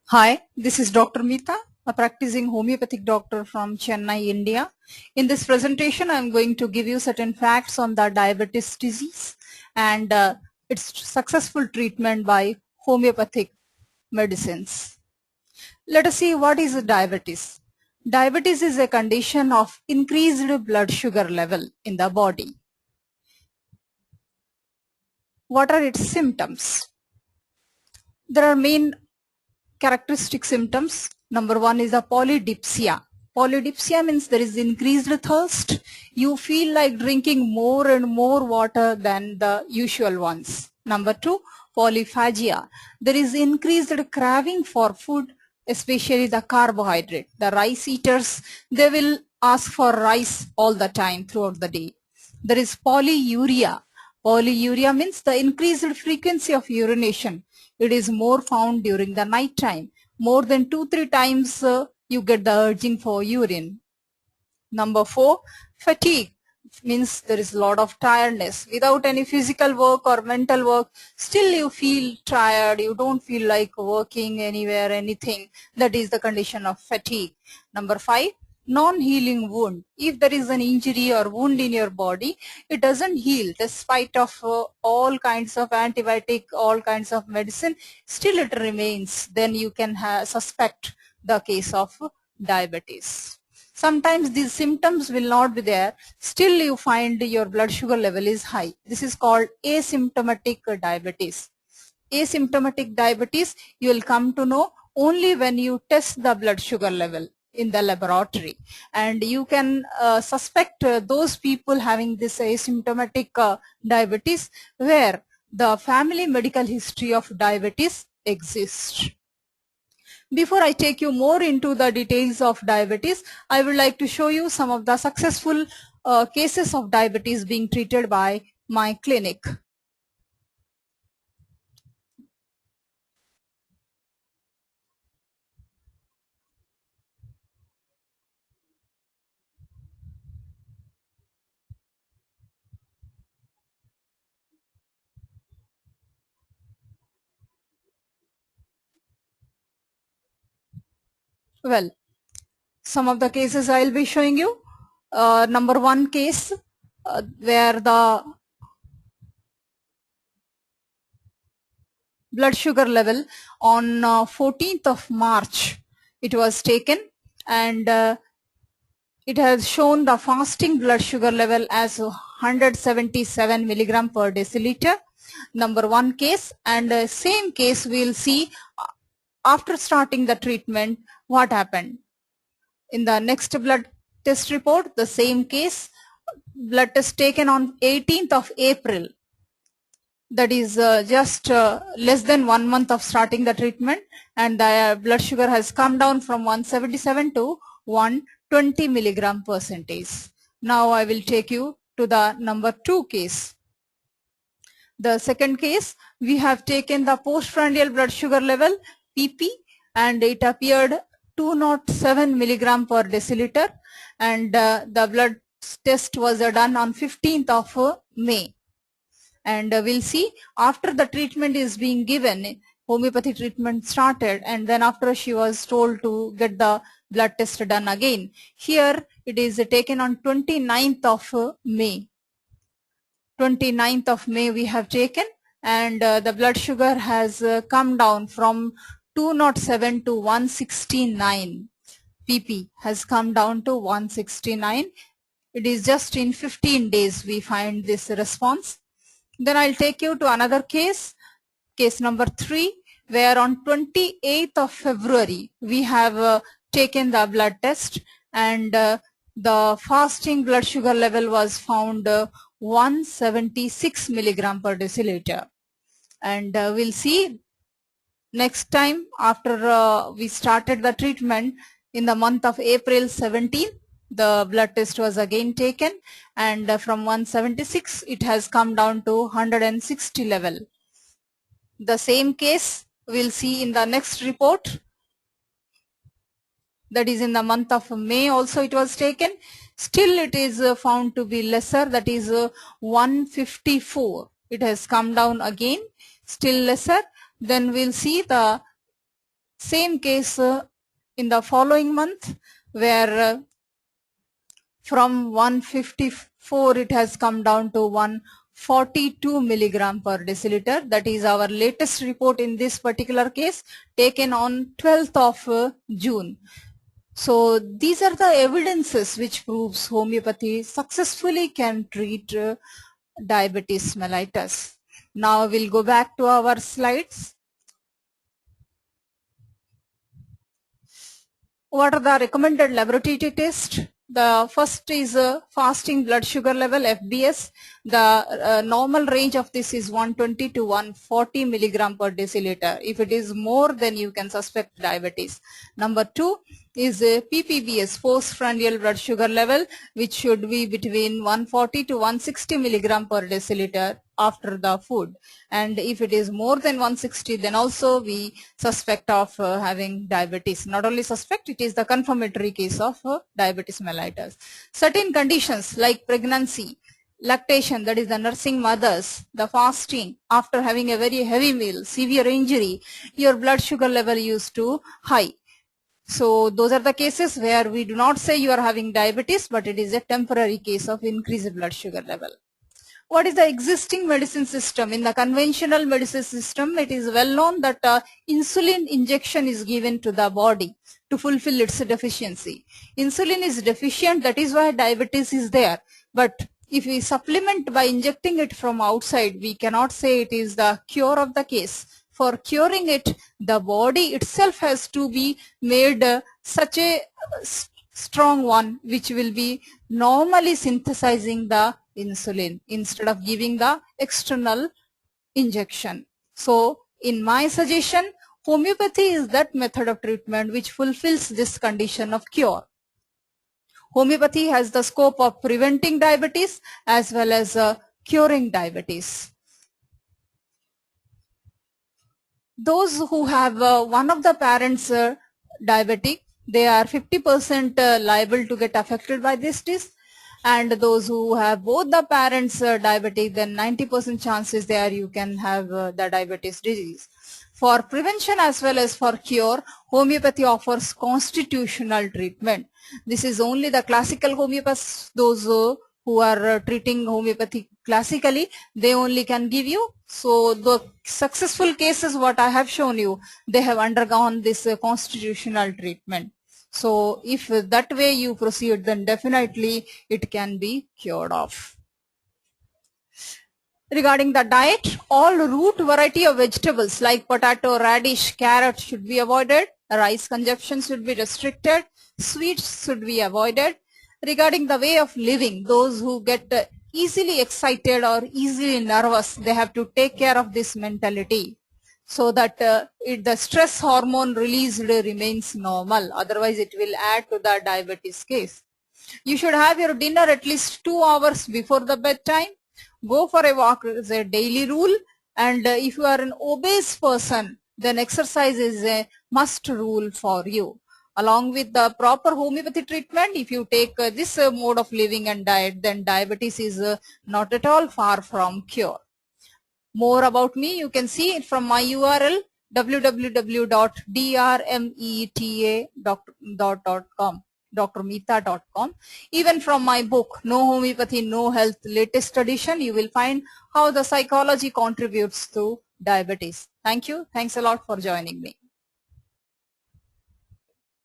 Hi, this is Dr. Meeta, a practicing homeopathic doctor from Chennai, India. In this presentation, I'm going to give you certain facts on the diabetes disease and its successful treatment by homeopathic medicines. Let us see what is diabetes. Diabetes is a condition of increased blood sugar level in the body. What are its symptoms? There are main characteristic symptoms. Number one is the polydipsia. Polydipsia means there is increased thirst. You feel like drinking more and more water than the usual ones. Number two, polyphagia. There is increased craving for food, especially the carbohydrate. The rice eaters, they will ask for rice all the time throughout the day. There is polyuria. Polyuria means the increased frequency of urination. It is more found during the night time. More than 2-3 times you get the urging for urine. Number 4, fatigue means there is a lot of tiredness. Without any physical work or mental work, still you feel tired, you don't feel like working anywhere, anything. That is the condition of fatigue. Number 5, non-healing wound. If there is an injury or wound in your body, it doesn't heal despite of all kinds of antibiotic, all kinds of medicine, still it remains. Then you can suspect the case of diabetes. Sometimes these symptoms will not be there, still you find your blood sugar level is high. This is called asymptomatic diabetes. Asymptomatic diabetes you will come to know only when you test the blood sugar level in the laboratory, and you can suspect those people having this asymptomatic diabetes where the family medical history of diabetes exists. Before I take you more into the details of diabetes, I would like to show you some of the successful cases of diabetes being treated by my clinic. Well, some of the cases I'll be showing you. Number one case where the blood sugar level on 14th of March it was taken, and it has shown the fasting blood sugar level as 177 milligram per deciliter. Number one case, and same case we'll see after starting the treatment what happened. In the next blood test report, the same case, blood test taken on 18th of April. That is just less than 1 month of starting the treatment, and the blood sugar has come down from 177 to 120 milligram percentage. Now I will take you to the number 2 case. The second case, we have taken the postprandial blood sugar level PP, and it appeared 207 milligram per deciliter, and the blood test was done on 15th of May. And we'll see after the treatment is being given, homeopathy treatment started, and then after she was told to get the blood test done again. Here it is taken on 29th of May. 29th of May we have taken, and the blood sugar has come down from 207 to 169. PP has come down to 169. It is just in 15 days we find this response. Then I'll take you to another case, case number 3, where on 28th of February we have taken the blood test, and the fasting blood sugar level was found 176 milligram per deciliter. And we'll see next time after we started the treatment in the month of April 17, the blood test was again taken, and from 176 it has come down to 160 level. The same case we'll see in the next report, that is in the month of May also it was taken. Still it is found to be lesser, that is 154. It has come down again, still lesser. Then we'll see the Same case in the following month, where from 154 it has come down to 142 milligram per deciliter. That is our latest report in this particular case, taken on 12th of June. So these are the evidences which proves homeopathy successfully can treat diabetes mellitus. Now we'll go back to our slides. What are the recommended laboratory tests? The first is fasting blood sugar level, FBS. The normal range of this is 120 to 140 milligram per deciliter. If it is more, then you can suspect diabetes. Number 2 is PPBS, postprandial blood sugar level, which should be between 140 to 160 milligram per deciliter after the food. And if it is more than 160, then also we suspect of having diabetes. Not only suspect, it is the confirmatory case of diabetes mellitus. Certain conditions like pregnancy, lactation, that is the nursing mothers, the fasting, after having a very heavy meal, severe injury, your blood sugar level used to high. So those are the cases where we do not say you are having diabetes, but it is a temporary case of increased blood sugar level. What is the existing medicine system? In the conventional medicine system, it is well known that insulin injection is given to the body to fulfill its deficiency. Insulin is deficient, that is why diabetes is there. But if we supplement by injecting it from outside, we cannot say it is the cure of the case. For curing it, the body itself has to be made such a strong one which will be normally synthesizing the insulin instead of giving the external injection. So in my suggestion, homeopathy is that method of treatment which fulfills this condition of cure. Homeopathy has the scope of preventing diabetes as well as curing diabetes. Those who have one of the parents diabetic, they are 50% liable to get affected by this disease. And those who have both the parents diabetic, then 90% chances there you can have the diabetes disease. For prevention as well as for cure, homeopathy offers constitutional treatment. This is only the classical homeopaths, those who are treating homeopathy classically, they only can give you. So the successful cases what I have shown you, they have undergone this constitutional treatment. So if that way you proceed, then definitely it can be cured of. Regarding the diet, all root variety of vegetables like potato, radish, carrot should be avoided. Rice consumption should be restricted. Sweets should be avoided. Regarding the way of living, those who get easily excited or easily nervous, they have to take care of this mentality so that the stress hormone released remains normal. Otherwise, it will add to the diabetes case. You should have your dinner at least 2 hours before the bedtime. Go for a walk is a daily rule. And if you are an obese person, then exercise is a must rule for you. Along with the proper homeopathy treatment, if you take this mode of living and diet, then diabetes is not at all far from cure. More about me, you can see it from my URL www.drmeta.com. drmeeta.com. Even from my book, No Homeopathy, No Health, latest edition, you will find how the psychology contributes to diabetes. Thank you. Thanks a lot for joining me.